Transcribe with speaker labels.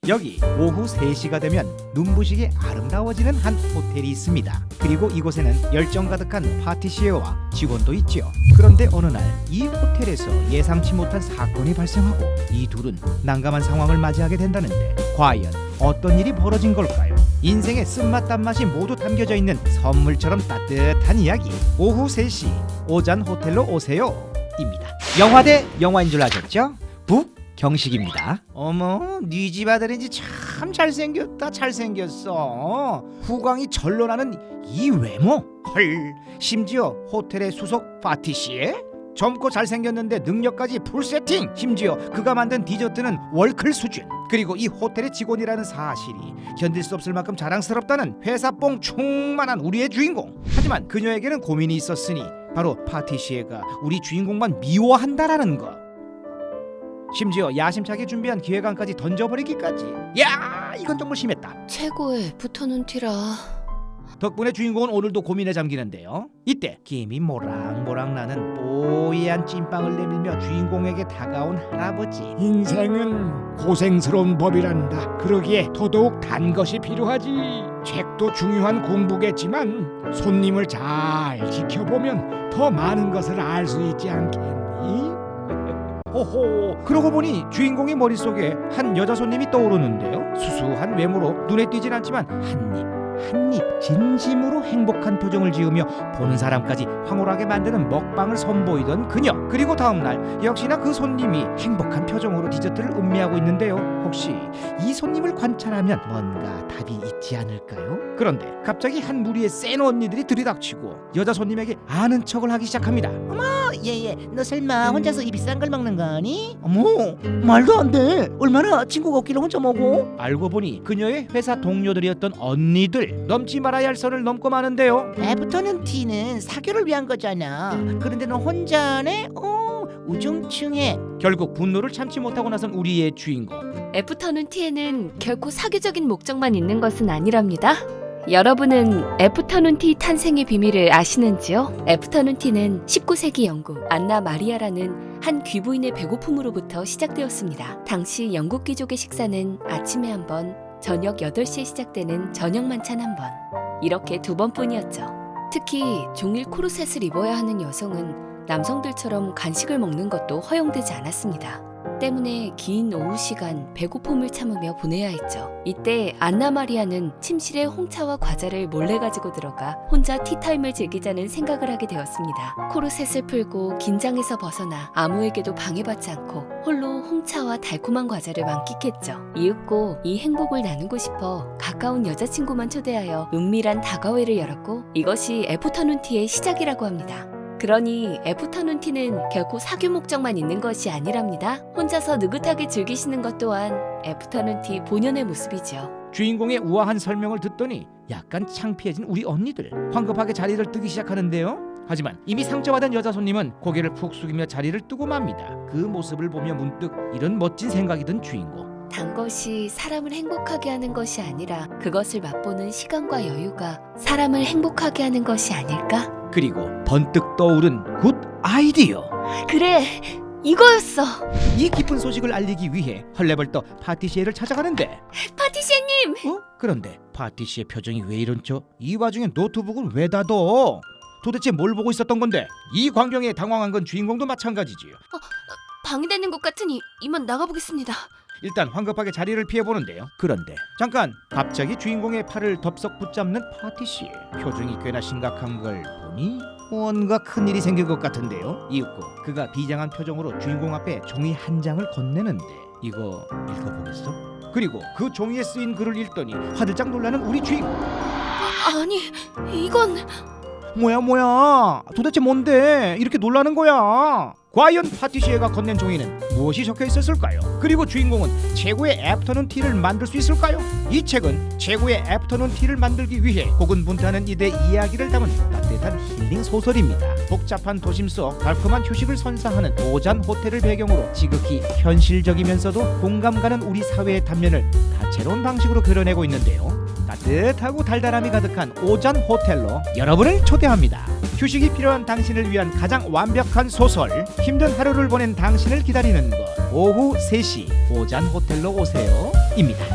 Speaker 1: 여기 오후 3시가 되면 눈부시게 아름다워지는 한 호텔이 있습니다. 그리고 이곳에는 열정 가득한 파티시에와 직원도 있지요. 그런데 어느 날 이 호텔에서 예상치 못한 사건이 발생하고 이 둘은 난감한 상황을 맞이하게 된다는데 과연 어떤 일이 벌어진 걸까요? 인생의 쓴맛 단맛이 모두 담겨져 있는 선물처럼 따뜻한 이야기. 오후 3시 오잔 호텔로 오세요 입니다. 영화 대 영화인 줄 아셨죠? 북경식입니다. 어머, 네 집 아들인지 참 잘생겼다. 잘생겼어. 후광이 절로 나는 이 외모. 헐, 심지어 호텔의 수석 파티시에 젊고 잘생겼는데 능력까지 풀세팅. 심지어 그가 만든 디저트는 월클 수준. 그리고 이 호텔의 직원이라는 사실이 견딜 수 없을 만큼 자랑스럽다는 회사뽕 충만한 우리의 주인공. 하지만 그녀에게는 고민이 있었으니 바로 파티시에가 우리 주인공만 미워한다라는 것. 심지어 야심차게 준비한 기획안까지 던져버리기까지. 야, 이건 정말 심했다.
Speaker 2: 최고의 애프터눈 티라.
Speaker 1: 덕분에 주인공은 오늘도 고민에 잠기는데요. 이때 김이 모락모락 나는 뽀얀 찐빵을 내밀며 주인공에게 다가온 할아버지. 인생은 고생스러운 법이란다. 그러기에 더더욱 단 것이 필요하지. 책도 중요한 공부겠지만 손님을 잘 지켜보면 더 많은 것을 알 수 있지 않겠니? 호호, 그러고 보니 주인공의 머릿속에 한 여자 손님이 떠오르는데요. 수수한 외모로 눈에 띄진 않지만 한입 진심으로 행복한 표정을 지으며 보는 사람까지 황홀하게 만드는 먹방을 선보이던 그녀. 그리고 다음날 역시나 그 손님이 행복한 표정으로 디저트를 음미하고 있는데요. 혹시 이 손님을 관찰하면 뭔가 답이 있지 않을까요? 그런데 갑자기 한 무리의 센 언니들이 들이닥치고 여자 손님에게 아는 척을 하기 시작합니다. 어머, 얘 너 설마 혼자서 이 비싼 걸 먹는 거니? 어머, 말도 안 돼. 얼마나 친구가 없길래 혼자 먹어? 알고 보니 그녀의 회사 동료들이었던 언니들. 넘지 말아야 할 선을 넘고 마는데요. 애프터눈 티는 사교를 위한 거잖아. 그런데 너 혼자네? 우중충해. 결국 분노를 참지 못하고 나선 우리의 주인공.
Speaker 2: 애프터눈 티에는 결코 사교적인 목적만 있는 것은 아니랍니다. 여러분은 애프터눈 티 탄생의 비밀을 아시는지요? 애프터눈 티는 19세기 영국 안나 마리아라는 한 귀부인의 배고픔으로부터 시작되었습니다. 당시 영국 귀족의 식사는 아침에 한 번, 저녁 8시에 시작되는 저녁 만찬 한 번, 이렇게 2번뿐이었죠. 특히 종일 코르셋을 입어야 하는 여성은 남성들처럼 간식을 먹는 것도 허용되지 않았습니다. 때문에 긴 오후 시간 배고픔을 참으며 보내야 했죠. 이때 안나 마리아는 침실에 홍차와 과자를 몰래 가지고 들어가 혼자 티타임을 즐기자는 생각을 하게 되었습니다. 코르셋을 풀고 긴장에서 벗어나 아무에게도 방해받지 않고 홀로 홍차와 달콤한 과자를 만끽했죠. 이윽고 이 행복을 나누고 싶어 가까운 여자친구만 초대하여 은밀한 다과회를 열었고 이것이 애프터눈 티의 시작이라고 합니다. 그러니 애프터눈 티는 결코 사교 목적만 있는 것이 아니랍니다. 혼자서 느긋하게 즐기시는 것 또한 애프터눈 티 본연의 모습이죠.
Speaker 1: 주인공의 우아한 설명을 듣더니 약간 창피해진 우리 언니들 황급하게 자리를 뜨기 시작하는데요. 하지만 이미 상처받은 여자 손님은 고개를 푹 숙이며 자리를 뜨고 맙니다. 그 모습을 보며 문득 이런 멋진 생각이 든 주인공.
Speaker 2: 단 것이 사람을 행복하게 하는 것이 아니라 그것을 맛보는 시간과 여유가 사람을 행복하게 하는 것이 아닐까?
Speaker 1: 그리고 번뜩 떠오른 굿 아이디어.
Speaker 2: 그래, 이거였어.
Speaker 1: 이 기쁜 소식을 알리기 위해 헐레벌떡 파티시에를 찾아가는데
Speaker 2: 파티시에님!
Speaker 1: 그런데 파티시에 표정이 왜 이런죠? 이 와중에 노트북은 왜 닫어? 도대체 뭘 보고 있었던 건데? 이 광경에 당황한 건 주인공도 마찬가지지요.
Speaker 2: 방해되는 것 같으니 이만 나가보겠습니다.
Speaker 1: 일단 황급하게 자리를 피해보는데요. 그런데 잠깐, 갑자기 주인공의 팔을 덥석 붙잡는 파티시. 표정이 꽤나 심각한 걸 보니 뭔가 큰일이 생길 것 같은데요. 이윽고 그가 비장한 표정으로 주인공 앞에 종이 한 장을 건네는데 이거 읽어보겠어? 그리고 그 종이에 쓰인 글을 읽더니 화들짝 놀라는 우리 주인공.
Speaker 2: 아니, 이건...
Speaker 1: 뭐야 도대체 뭔데 이렇게 놀라는 거야? 과연 파티시에가 건넨 종이는 무엇이 적혀 있었을까요? 그리고 주인공은 최고의 애프터눈 티를 만들 수 있을까요? 이 책은 최고의 애프터눈 티를 만들기 위해 고군분투하는 이들의 이야기를 담은 따뜻한 힐링 소설입니다. 복잡한 도심 속 달콤한 휴식을 선사하는 오잔 호텔을 배경으로 지극히 현실적이면서도 공감 가는 우리 사회의 단면을 다채로운 방식으로 그려내고 있는데요. 따뜻하고 달달함이 가득한 오잔 호텔로 여러분을 초대합니다. 휴식이 필요한 당신을 위한 가장 완벽한 소설. 힘든 하루를 보낸 당신을 기다리는 것. 오후 3시 오잔 호텔로 오세요 입니다.